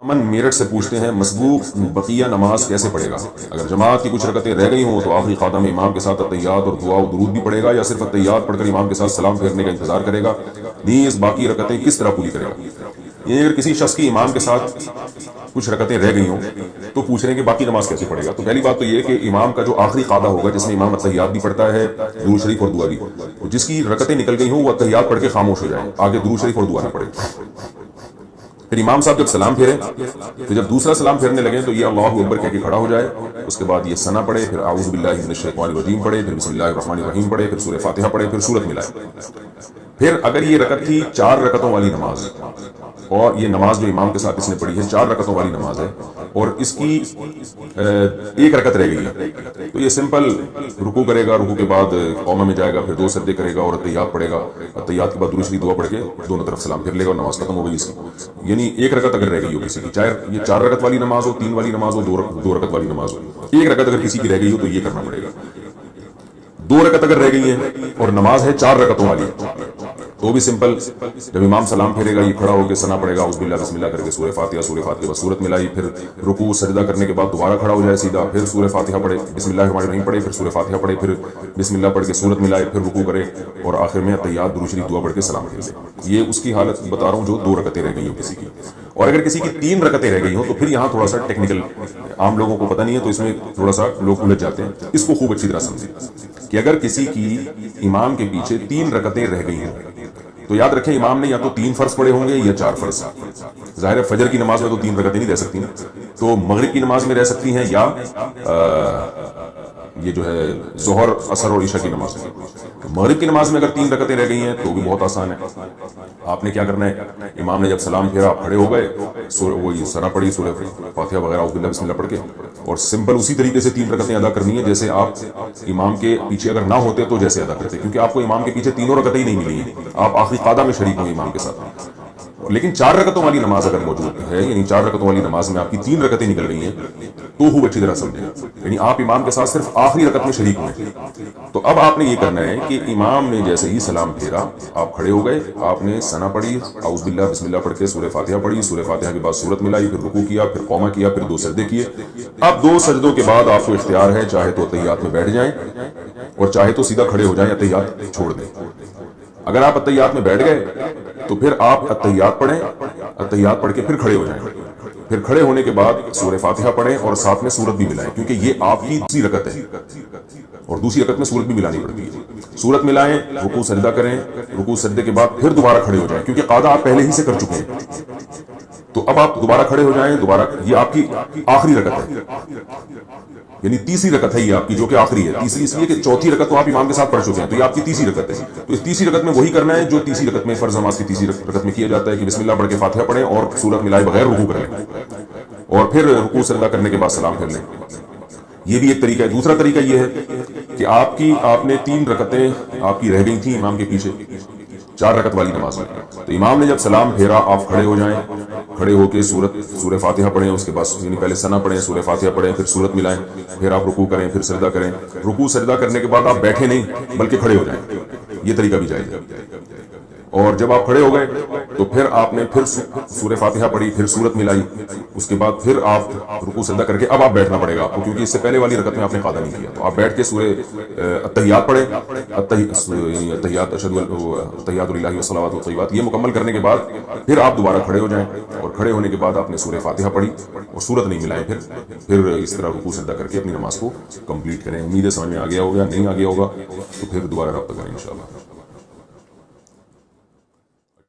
امن میرٹھ سے پوچھتے ہیں مسبوق بقیہ نماز کیسے پڑھے گا؟ اگر جماعت کی کچھ رکعتیں رہ گئی ہوں تو آخری قعدہ میں امام کے ساتھ اتحیات اور دعا و درود بھی پڑھے گا، یا صرف اتحیات پڑھ کر امام کے ساتھ سلام پھیرنے کا انتظار کرے گا؟ نیز باقی رکعتیں کس طرح پوری کرے گا؟ یعنی اگر کسی شخص کی امام کے ساتھ کچھ رکعتیں رہ گئی ہوں تو پوچھ رہے ہیں کہ باقی نماز کیسے پڑھے گا؟ تو پہلی بات تو یہ کہ امام کا جو آخری قعدہ ہوگا جس میں امام اتحیات بھی پڑھتا ہے، درود شریف اور دعا بھی، تو جس کی رکعتیں نکل گئی ہوں وہ اتحیات پڑھ کے خاموش ہو جائے، آگے درود شریف اور دعا نہ پڑھے۔ پھر امام صاحب جب سلام پھیریں، پھر جب دوسرا سلام پھیرنے لگیں تو یہ اللہ اکبر کہہ کے کھڑا ہو جائے، اس کے بعد یہ ثنا پڑھے، پھر اعوذ باللہ من الشیطان الرجیم پڑھے، پھر بسم اللہ الرحمن الرحیم پڑھے، پھر سورہ فاتحہ پڑھے، پھر سورت ملائے۔ پھر اگر یہ رکعت تھی 4 رکعتوں والی نماز، اور یہ نماز جو امام کے ساتھ اس نے پڑھی ہے 4 رکعتوں والی نماز ہے، اور اس کی 1 رکعت رہ گئی ہے، تو یہ سمپل رکوع کرے گا، رکوع کے بعد قوما میں جائے گا، پھر 2 سجدے کرے گا اور اتحیات پڑھے گا، اتحیات کے بعد درود شریف دعا پڑھ کے دونوں طرف سلام پھیر لے گا اور نماز ختم ہو گئی اس کی۔ یعنی 1 رکعت اگر رہ گئی ہو کسی کی، چاہے یہ 4 رکعت والی نماز ہو، 3 والی نماز ہو، 2 رکعت والی نماز ہو، 1 رکعت اگر کسی کی رہ گئی ہو تو یہ کرنا پڑے گا۔ 2 رکعت اگر رہ گئی ہیں اور نماز ہے 4 رکعتوں والی تو بھی سمپل، جب امام سلام پھیرے گا یہ کھڑا ہو کے ثنا پڑے گا، اعوذ باللہ بسم اللہ کر کے سورہ فاتحہ کے بعد سورت ملائی، پھر رکوع سجدہ کرنے کے بعد دوبارہ کھڑا ہو جائے سیدھا، پھر سورہ فاتحہ پڑھے، بسم اللہ الرحمن الرحیم پڑھے، پھر سورہ فاتحہ پڑھے، پھر بسم اللہ پڑھ کے سورت ملائے، پھر رکوع کرے اور آخر میں اتحیات درود شریف دعا پڑھ کے سلام پھیر لے۔ یہ اس کی حالت بتا رہا ہوں جو 2 رکعتیں رہ گئی ہوں کسی کی۔ اور اگر کسی کی 3 رکعتیں رہ گئی ہوں تو پھر یہاں تھوڑا سا ٹیکنیکل، عام لوگوں کو پتہ نہیں ہے تو اس میں تھوڑا سا لوگ الجھ جاتے ہیں، اس کو خوب اچھی طرح سمجھیں کہ اگر کسی کی امام کے پیچھے 3 رکعتیں رہ گئی ہیں تو یاد رکھیں امام نے یا تو 3 فرض پڑھے ہوں گے یا 4 فرض۔ ظاہر ہے فجر کی نماز میں تو 3 رکعتیں نہیں رہ سکتی، تو مغرب کی نماز میں رہ سکتی ہیں، یا یہ جو ہے ظہر عصر اور عشاء کی نماز میں۔ مغرب کی نماز میں اگر 3 رکعتیں رہ گئی ہیں تو بھی بہت آسان ہے، آپ نے کیا کرنا ہے، امام نے جب سلام پھیرا آپ کھڑے ہو گئے، وہی ثنا پڑھی، سورہ فاتحہ وغیرہ اعوذ باللہ بسم اللہ پڑھ کے، اور سمپل اسی طریقے سے 3 رکعتیں ادا کرنی ہے جیسے آپ امام کے پیچھے اگر نہ ہوتے تو جیسے ادا کرتے، کیونکہ آپ کو امام کے پیچھے 3 رکعتیں ہی نہیں ملی ہیں، آپ آخری قعدہ میں شریک ہوں امام کے ساتھ۔ لیکن 4 رکعتوں والی نماز اگر موجود ہے، یعنی 4 رکعتوں والی نماز میں آپ کی 3 رکعتیں نکل گئی ہیں تو خوب اچھی طرح سمجھیں، یعنی آپ امام کے ساتھ صرف آخری رکعت میں شریک ہوئے، تو اب آپ نے یہ کرنا ہے کہ امام نے جیسے ہی سلام پھیرا آپ کھڑے ہو گئے، آپ نے ثنا پڑھی، اعوذ باللہ بسم اللہ پڑھ کے سورہ فاتحہ پڑھی، سورہ فاتحہ کے بعد سورت ملائی، پھر رکوع کیا، پھر قوما کیا، پھر 2 سجدے کیے۔ اب 2 سجدوں کے بعد آپ کو اختیار ہے، چاہے تو اتحیات میں بیٹھ جائیں اور چاہے تو سیدھا کھڑے ہو جائیں، اتحیات چھوڑ دیں۔ اگر آپ اتحیات میں بیٹھ گئے تو پھر آپ اتحیات پڑھیں، اتحیات پڑھ کے پھر کھڑے ہو جائیں، پھر کھڑے ہونے کے بعد سورہ فاتحہ پڑھیں اور ساتھ میں سورت بھی ملائیں، کیونکہ یہ آپ کی دوسری رکعت ہے اور دوسری رکعت میں سورت بھی ملانی پڑتی ہے۔ سورت ملائیں، رکوع سجدہ کریں، رکوع سجدے کے بعد پھر دوبارہ کھڑے ہو جائیں، کیونکہ قعدہ آپ پہلے ہی سے کر چکے ہیں، تو اب آپ دوبارہ کھڑے ہو جائیں، دوبارہ یہ آپ کی آخری رکعت ہے، یعنی تیسری رکعت ہے یہ آپ کی جو کہ آخری ہے، تیسری اس لیے کہ چوتھی رکعت تو آپ امام کے ساتھ پڑھ چکے ہیں، تو یہ آپ کی تیسری رکعت ہے، تو اس تیسری رکعت میں وہی کرنا ہے جو تیسری رکعت میں فرض نماز کی تیسری رکعت میں کیا جاتا ہے کہ بسم اللہ پڑھ کے فاتحہ پڑھیں اور سورت ملائے بغیر رکوع کر لیں اور پھر رکوع سجدہ کرنے کے بعد سلام پھیر لیں۔ یہ بھی ایک طریقہ ہے۔ دوسرا طریقہ یہ ہے کہ آپ نے 3 رکعتیں آپ کی رہ گئی تھیں امام کے پیچھے 4 رکعت والی نماز میں، تو امام نے جب سلام پھیرا آپ کھڑے ہو جائیں، کھڑے ہو کے سورہ فاتحہ پڑھیں، اس کے بعد یعنی پہلے ثنا پڑھیں، سورہ فاتحہ پڑھیں، پھر سورت ملائیں، پھر آپ رکوع کریں، پھر سجدہ کریں۔ رکوع سجدہ کرنے کے بعد آپ بیٹھے نہیں بلکہ کھڑے ہو جائیں، یہ طریقہ بھی جائز ہے۔ اور جب آپ کھڑے ہو گئے تو پھر آپ نے پھر سورہ فاتحہ پڑھی، پھر سورت ملائی، اس کے بعد پھر آپ رکوع سجدہ کر کے اب آپ بیٹھنا پڑے گا آپ کو، کیونکہ اس سے پہلے والی رکعت میں آپ نے قعدہ نہیں کیا، تو آپ بیٹھ کے سورہ اتحیات پڑھیں، اتحیات اتحیات للہ والصلوات والطیبات، یہ مکمل کرنے کے بعد پھر آپ دوبارہ کھڑے ہو جائیں، اور کھڑے ہونے کے بعد آپ نے سورہ فاتحہ پڑھی اور سورت نہیں ملائیں، پھر اس طرح رکوع سجدہ کر کے اپنی نماز کو کمپلیٹ کریں۔ امید ہے سمجھ میں آ گیا ہوگا، نہیں آ گیا ہوگا تو پھر دوبارہ رابطہ کریں انشاءاللہ۔